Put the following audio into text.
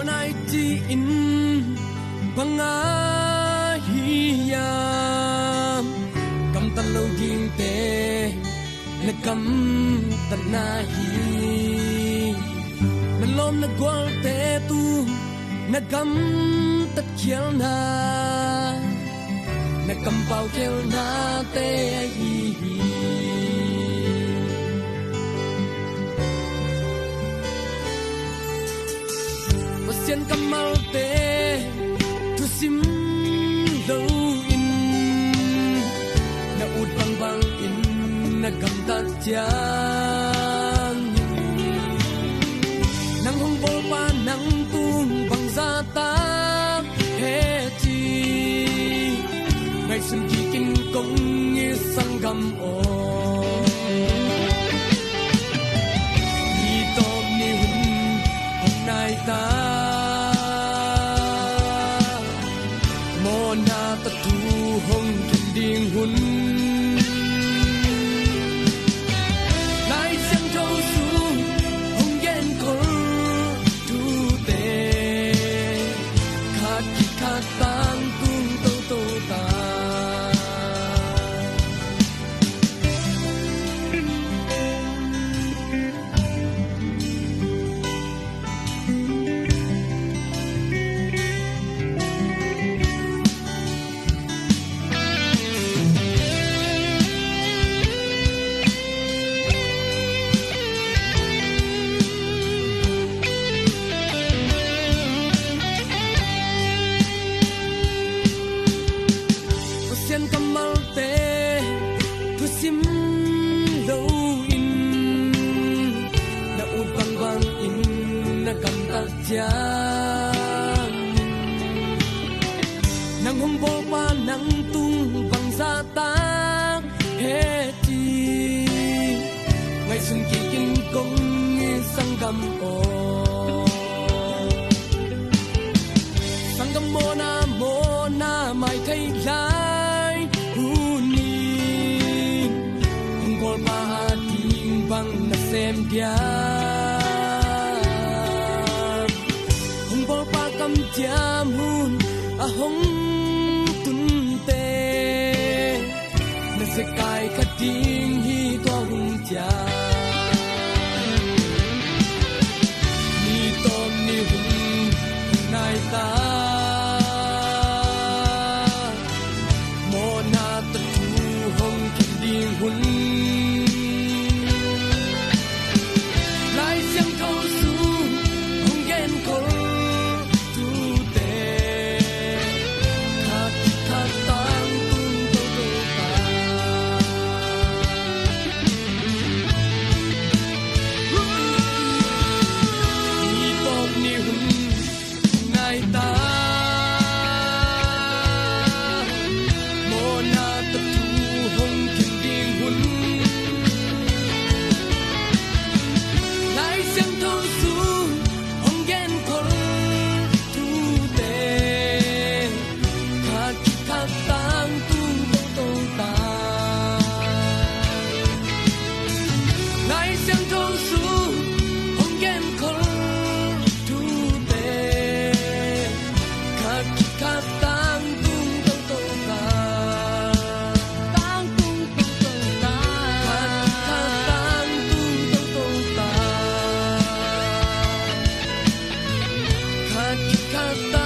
monai ti in pangahiyam kam talo ding te nakam tanahi nalom nagwal te tu nagam tat khiel na nakam pau khiel na te hi pasian kamal te tu sim lo in na ut bang bang in nagam tat jang nang hong bol pa nang tung bang za ta he chi ngai sun ki kin kong ni sang gam o ni to ni hun hong nai ta mo na ta tu hong kin ding hun nang hong bol pa nang tung bang za ta he chi ngai sun ki kin kong ni sang gam o sang gam mo na mai thai lai hu ni hong bol pa ting bang na sem dia kam jam hun a hong tun te na se kai ka ding hi to hung ja ni tom ni hun nai ta mo na ta tu hong ki ding hun lai xiang thâu su hong gen ko kata